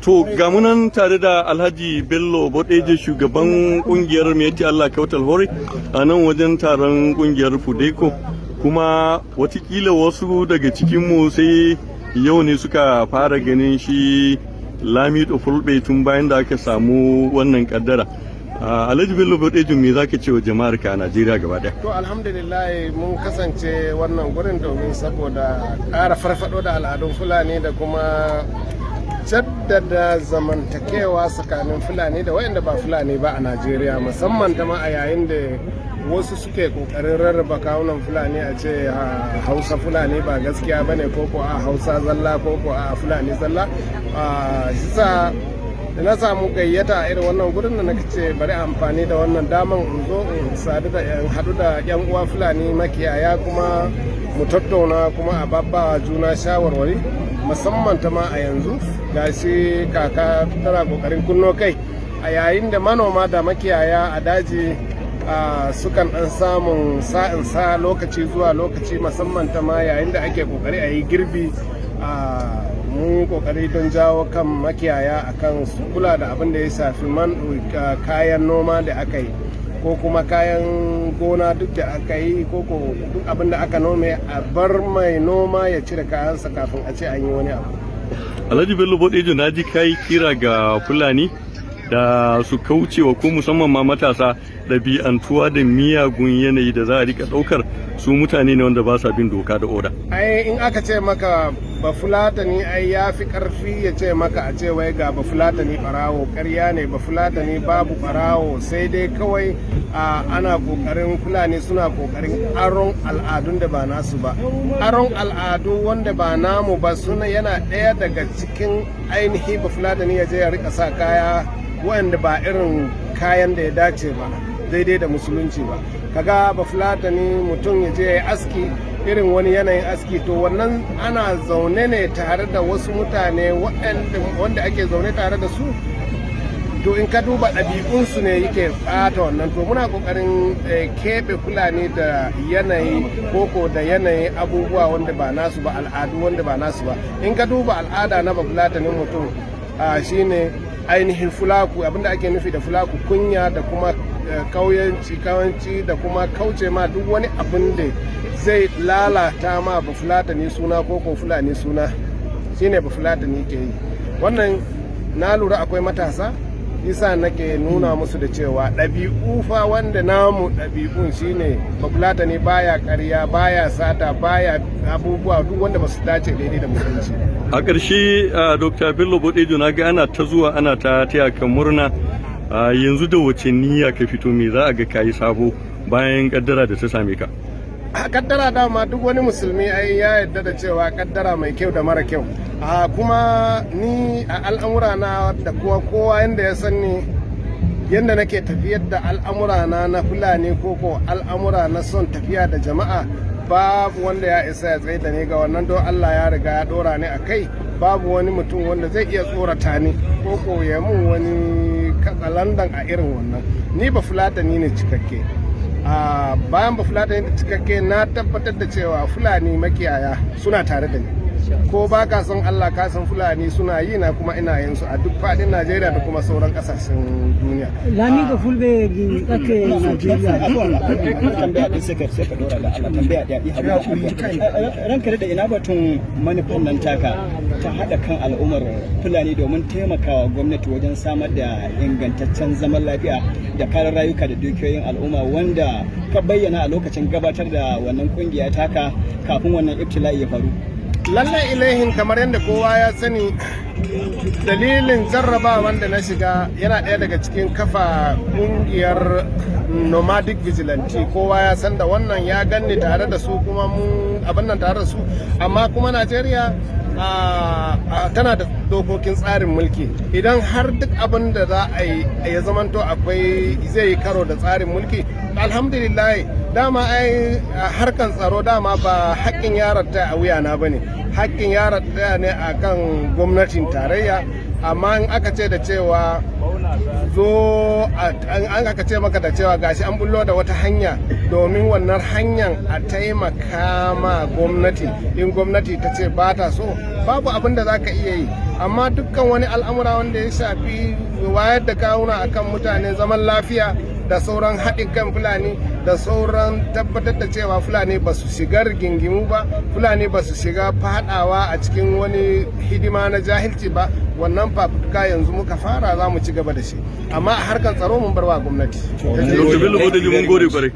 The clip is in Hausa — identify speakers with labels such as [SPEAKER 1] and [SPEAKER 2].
[SPEAKER 1] To ga munan tare da Alhaji Bello Bodeje shugaban kungiyar Meti Allah Kautal Hore a nan wajen taron kungiyar Fudeko, kuma watakila wasu daga cikinmu sai yau ne suka fara ganin shi Lamido Fulbe tun bayan da aka samu wannan kaddara. Alhaji Bello Bodeje me zaka ce wa jama'ar ka a Najeriya gaba daya?
[SPEAKER 2] To alhamdulillah mun kasance wannan gurin domin saboda ƙara farfado da al'adun Fulani da kuma jaddada zamantakewa tsakanin Fulani da waɗanda ba Fulani ba a Najeriya, musamman ta ma a yayin da wasu suke kokarin rarraba kawunan Fulani a ce Hausa Fulani ba gaskiya bane ko a Hausa zalla ko a Fulani zalla. Shisa da na samu gayyata a irin wannan gurin da nake ce bari amfani da wannan daman in zo in sadu da haɗu da yan uwa Fulani makiyaya, kuma mu tattauna kuma a babba juna shawarwari, musamman ta ma a yanzu gashi kaka tana kokarin kunno kai a yayin da manoma da makiyaya a daji sukan dan samun sa'in sa lokaci zuwa lokaci, musamman ta ma yayin da ake kokari a yi girbi. Mun kokari don jawo kan makiyaya akan su kula da abin da ya shafi kayan noma da aka yi ko kuma kayan gona duk da aka yi ko duk abin da aka nome a bar mai noma ya cire kayansa kafin a ce an yi wani abu.
[SPEAKER 1] Alhaji Bello Bodeje, na ji kai kira ga Fulani da su kauce wa ko musamman ma matasa ɗabi'antuwa da miyagun yanayi da za a rika ɗaukar su mutane ne wanda ba sa bin doka da oda.
[SPEAKER 2] Ai in aka ce maka ba Fulatani ai ya fi ƙarfi ya ce maka a ce wai ga ba Fulatani ɓarawo, ƙarya ne. Ba Fulatani babu ɓarawo, sai dai kawai ana ƙoƙarin Fulani suna ƙoƙarin aron al'adun da ba nasu ba. Aron al'adu wanda ba namu ba suna yana ɗaya daga cikin ainihi ba Fulatani ya je ya rika sa kaya wanda ba irin kayan da ya dace ba daidai da musulunci ba. Kaga ba Fulatani mutum ya je ya yi aski irin wani yanayin aski, to wannan ana zaune ne tare da wasu mutane wanda ake zaune tare da su, to in ka duba ɗabi'unsu ne yake ɓata wannan. To muna ƙoƙarin keɓe Fulani da yanayi koko da yanayi abubuwa wanda ba nasu ba, al'adu wanda ba nasu ba. In ka duba al'ada na ba Fulatanin mutum shine ainihin fulaku, abinda ake nufi da fulaku kunya da kuma kawanci da kuma kauce ma duk wani abin da zai lalata ma ba Fulatani suna ko Fulani suna, shine ba Fulatani ke yi. Wannan na lura akwai matasa, isa nake nuna musu da cewa ɗabi'u fa wanda namu ɗabi'un shine ba Fulatani baya ƙarya, baya sata, baya abubuwa duk wanda ba su dace daidai da mutunci.
[SPEAKER 1] A ƙarshe Dr. Bello Bodeje, na ga ana ta zuwa ana ta taya kan murna, yanzu da wace niyya ka fito, me za a ga kayi sabo bayan kaddara da ta same ka?
[SPEAKER 2] Kaddara dama duk wani musulmi ai ya yarda da cewa kaddara mai kyau da mara kyau. Kuma ni a al'amura na da kuwa kowa yanda ya sani yanda nake tafiyar da al'amura na Fulani ko al'amura na son tafiya da jama'a, babu wanda ya isa ya tsaye da ni ga wannan, don Allah ya riga ya dora ni a kai. Babu wani mutum wanda zai iya tsorata ni ko ya mun wani katsalandan a irin wannan. Ni ba Fulatani ne cikakke. Bayan ba Fulatani cikakke, na tabbatar da cewa Fulani makiyaya suna tare da ni. Ko ba ka san Allah ka san Fulani suna yi na kuma ina yin su a duk faɗin Najeriya da kuma sauran ƙasashen duniya.
[SPEAKER 3] Lamido Fulbe kake Najeriya.
[SPEAKER 4] Tambaya ɗin sai ka dora da Allah, tambaya ɗaya. Ranka da ina batun manufan nan taka ta haɗa kan al'ummar Fulani domin taimakawa gwamnati wajen samar da ingantaccen zaman lafiya da kare rayuka da dukiyoyin al'umma, wanda ka bayyana a lokacin gabatar da wannan kungiya taka kafin wannan ibtila'i ya faru.
[SPEAKER 2] Lallai ilahin, kamar yadda kowa ya sani, dalilin jarraba wanda na shiga yana ɗaya daga cikin kafa ƙungiyar nomadic vigilante. Kowa ya san da wannan, ya ganni tare da su kuma mun abin nan tare da su, amma kuma Najeriya tana da dokokin tsarin mulki. Idan har duk abin da za a yi ya zamanto akwai zai yi karo da tsarin mulki, alhamdulillah dama ai harkan tsaro dama ba haƙƙin yaron ta a wuyana ba ne, haƙƙin yaron ta ne a kan gwamnatin tarayya. Amma in aka ce da cewa zo an aka ce maka da cewa gashi an bullo da wata hanya domin wannan hanyar a taimaka ma gwamnati, in gwamnati ta ce ba ta so babu abin da za ka iya yi. Amma dukkan wani al'amura wanda ya shafi wayar da kawuna akan mutane, zaman lafiya da sauran haɗin kan Fulani da sauran tabbatar da cewa Fulani ba su shiga rigingimu ba, Fulani ba su shiga fadawa a cikin wani hidima na jahilci ba, wannan fafutuka yanzu muka fara za mu ci gaba da shi. Amma a harkar tsaro mun bar wa gwamnati.
[SPEAKER 1] Dr. Bello Bodeji mun gode kwarai.